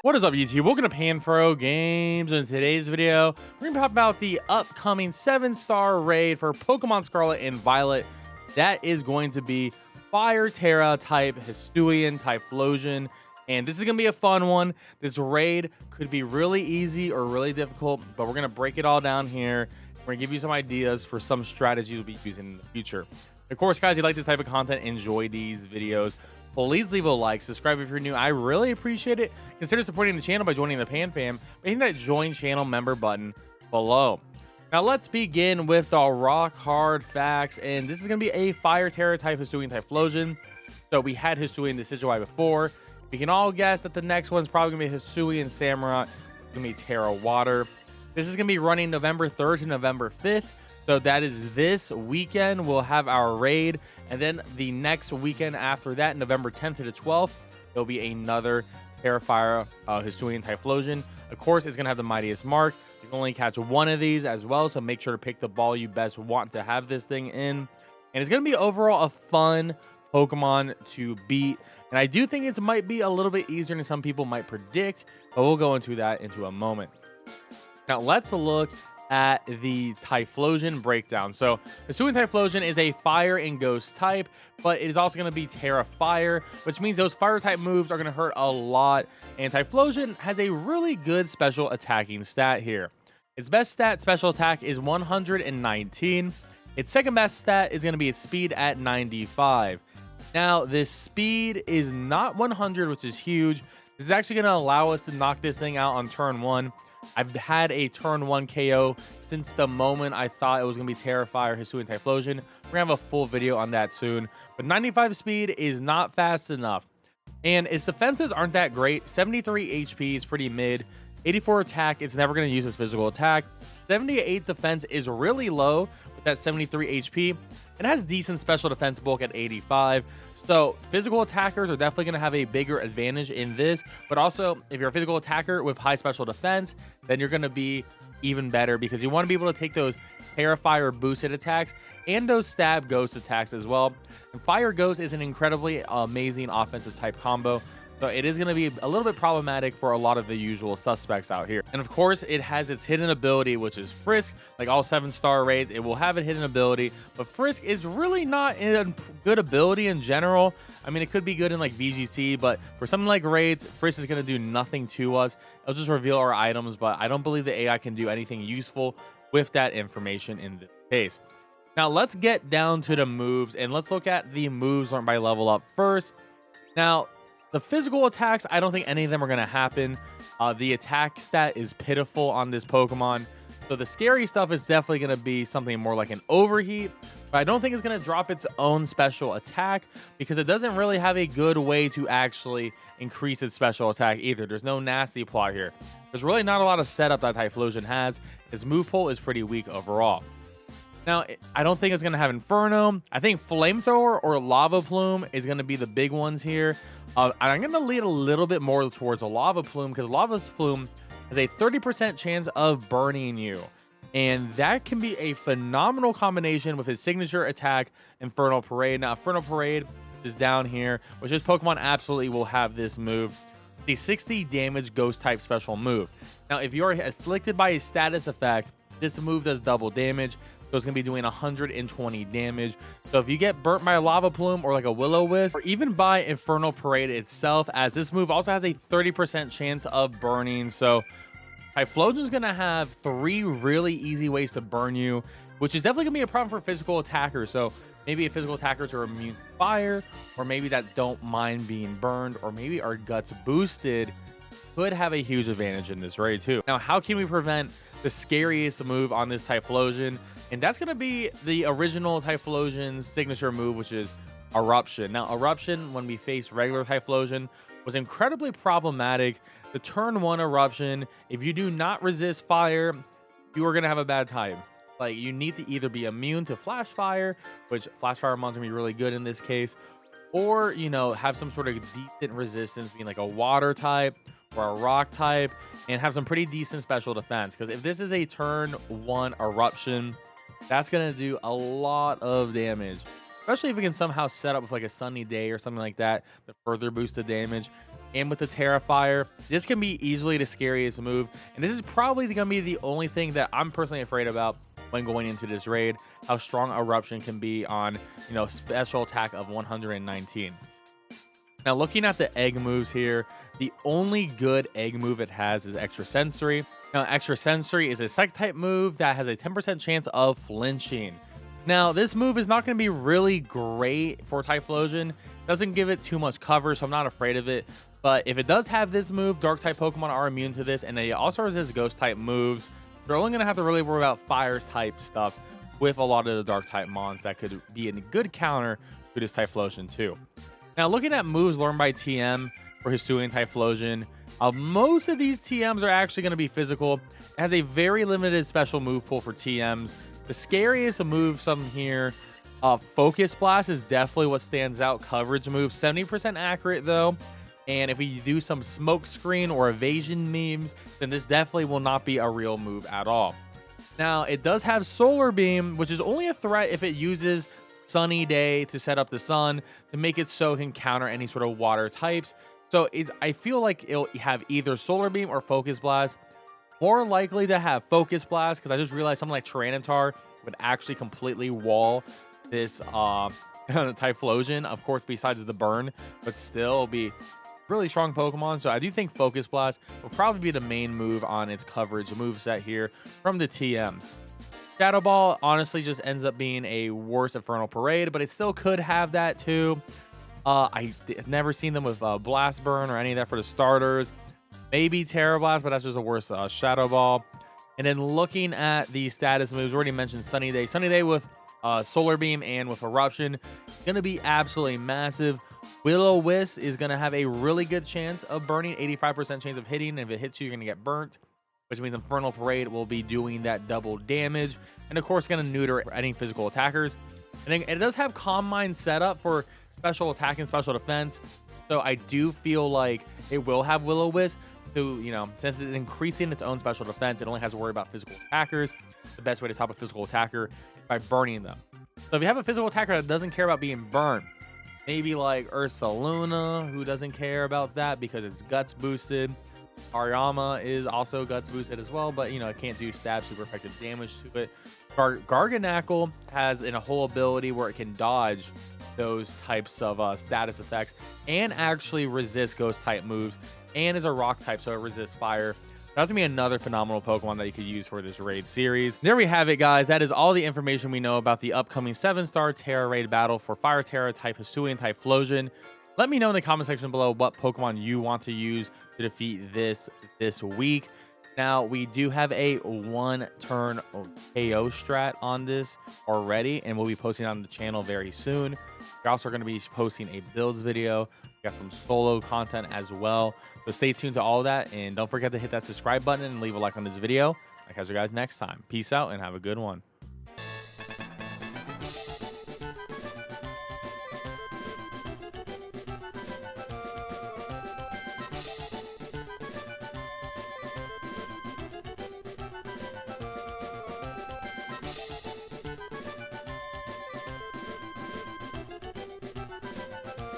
What is up, YouTube? Welcome to PanFro Games. In today's video, we're going to talk about the upcoming 7-star raid for Pokemon Scarlet and Violet. That is going to be Fire Tera type Hisuian Typhlosion. And this is going to be a fun one. This raid could be really easy or really difficult, but we're going to break it all down here. We're going to give you some ideas for some strategies we'll be using in the future. Of course, guys, if you like this type of content, enjoy these videos, please leave a like, subscribe if you're new. I really appreciate it. Consider supporting the channel by joining the Pan Fam by hitting that join channel member button below. Now let's begin with the rock hard facts, and this is going to be a Fire Tera type Hisuian Typhlosion. So we had Hisuian Decidueye before. We can all guess that the next one's probably going to be Hisuian Samurott. It's going to be Tera Water. This is going to be running November 3rd to November 5th. So that is this weekend. We'll have our raid. And then the next weekend after that, November 10th to the 12th, there'll be another Tera Fire Hisuian Typhlosion. Of course, it's going to have the Mightiest Mark. You can only catch one of these as well, so make sure to pick the ball you best want to have this thing in. And it's going to be overall a fun Pokemon to beat. And I do think it might be a little bit easier than some people might predict, but we'll go into that into a moment. Now, let's look at the Typhlosion breakdown. So Hisuian Typhlosion is a fire and ghost type, but it is also going to be Tera Fire, which means those fire type moves are going to hurt a lot. And Typhlosion has a really good special attacking stat here. Its best stat special attack is 119. Its second best stat is going to be its speed at 95. Now this speed is not 100, which is huge. This is actually going to allow us to knock this thing out on turn 1. I've had a turn 1 KO since the moment I thought it was going to be Tera Fire Hisuian Typhlosion. We're going to have a full video on that soon. But 95 speed is not fast enough. And its defenses aren't that great. 73 HP is pretty mid. 84 attack, it's never going to use its physical attack. 78 defense is really low with that 73 HP. It has decent special defense bulk at 85. So physical attackers are definitely going to have a bigger advantage in this, but also if you're a physical attacker with high special defense, then you're going to be even better because you want to be able to take those Tera Fire boosted attacks and those stab ghost attacks as well. And Fire Ghost is an incredibly amazing offensive type combo. So it is going to be a little bit problematic for a lot of the usual suspects out here. And of course, it has its hidden ability, which is Frisk. Like all 7-star raids, it will have a hidden ability. But Frisk is really not a good ability in general. I mean, it could be good in like VGC, but for something like raids, Frisk is going to do nothing to us. It'll just reveal our items, but I don't believe the AI can do anything useful with that information in this case. Now, let's get down to the moves, and let's look at the moves learned by level up first. Now, the physical attacks, I don't think any of them are going to happen. The attack stat is pitiful on this Pokemon. So the scary stuff is definitely going to be something more like an Overheat. But I don't think it's going to drop its own special attack because it doesn't really have a good way to actually increase its special attack either. There's no nasty plot here. There's really not a lot of setup that Typhlosion has. Its move pool is pretty weak overall. Now, I don't think it's going to have Inferno. I think Flamethrower or Lava Plume is going to be the big ones here. I'm going to lead a little bit more towards a Lava Plume because Lava Plume has a 30% chance of burning you. And that can be a phenomenal combination with his signature attack, Infernal Parade. Now, Infernal Parade is down here, which this Pokemon absolutely will have this move. The 60 damage ghost type special move. Now, if you're afflicted by a status effect, this move does double damage. So it's going to be doing 120 damage. So if you get burnt by a Lava Plume or like a Will-O-Wisp, or even by Infernal Parade itself, as this move also has a 30% chance of burning. So Typhlosion is going to have 3 really easy ways to burn you, which is definitely going to be a problem for physical attackers. So maybe if physical attackers are immune to fire, or maybe that don't mind being burned, or maybe are guts boosted, could have a huge advantage in this raid too. Now, how can we prevent the scariest move on this Typhlosion? And that's going to be the original Typhlosion's signature move, which is Eruption. Now, Eruption, when we faced regular Typhlosion, was incredibly problematic. The turn 1 Eruption, if you do not resist fire, you are going to have a bad time. Like, you need to either be immune to Flash Fire, which Flash Fire Mon's going to be really good in this case, or, you know, have some sort of decent resistance, being like a Water type or a Rock type, and have some pretty decent special defense. Because if this is a turn 1 Eruption, that's going to do a lot of damage, especially if we can somehow set up with like a sunny day or something like that to further boost the damage. and with the Terrifier, this can be easily the scariest move. And this is probably going to be the only thing that I'm personally afraid about when going into this raid, how strong Eruption can be on, you know, special attack of 119. Now, looking at the egg moves here, the only good egg move it has is Extra Sensory. Now, Extra Sensory is a Psych type move that has a 10% chance of flinching. Now, this move is not going to be really great for Typhlosion. Doesn't give it too much cover, so I'm not afraid of it. But if it does have this move, Dark type Pokemon are immune to this, and they also resist Ghost type moves. They're only going to have to really worry about Fire type stuff with a lot of the Dark type mons that could be a good counter to this Typhlosion too. Now, looking at moves learned by TM for Hisuian Typhlosion, most of these TMs are actually going to be physical. It has a very limited special move pool for TMs. The scariest move some here, Focus Blast, is definitely what stands out. Coverage move, 70% accurate though. And if we do some smoke screen or evasion memes, then this definitely will not be a real move at all. Now, it does have Solar Beam, which is only a threat if it uses Sunny Day to set up the sun to make it so it can counter any sort of water types. So I feel like it'll have either Solar Beam or Focus Blast. More likely to have Focus Blast, because I just realized something like Tyranitar would actually completely wall this Typhlosion, of course, besides the burn, but still be really strong Pokemon. So I do think Focus Blast will probably be the main move on its coverage moveset here from the TMs. Shadow Ball honestly just ends up being a worse Infernal Parade, but it still could have that too. I've never seen them with Blast Burn or any of that for the starters. Maybe Terra Blast, but that's just a worse Shadow Ball. And then looking at the status moves, already mentioned Sunny Day. Sunny Day with Solar Beam and with Eruption, going to be absolutely massive. Will-O-Wisp is going to have a really good chance of burning, 85% chance of hitting. And if it hits you, you're going to get burnt, which means Infernal Parade will be doing that double damage. And of course, going to neuter any physical attackers. And then it does have Calm Mind set up for special attack and special defense. So I do feel like it will have Will-O-Wisp to, you know, since it's increasing its own special defense, it only has to worry about physical attackers. The best way to stop a physical attacker is by burning them. So if you have a physical attacker that doesn't care about being burned, maybe like Ursaluna, who doesn't care about that because it's guts boosted. Ariyama is also guts boosted as well, but you know, it can't do stab super effective damage to it. Garganacl has a whole ability where it can dodge those types of status effects and actually resist ghost type moves, and is a rock type, so it resists fire. That's gonna be another phenomenal Pokemon that you could use for this raid series. There we have it, guys. That is all the information we know about the upcoming 7-star Tera raid battle for Fire Tera type Hisuian Typhlosion. Let me know in the comment section below what Pokemon you want to use to defeat this week. Now, we do have a one-turn KO strat on this already, and we'll be posting on the channel very soon. We're also going to be posting a builds video. We got some solo content as well. So stay tuned to all of that, and don't forget to hit that subscribe button and leave a like on this video. I'll catch you guys next time. Peace out and have a good one.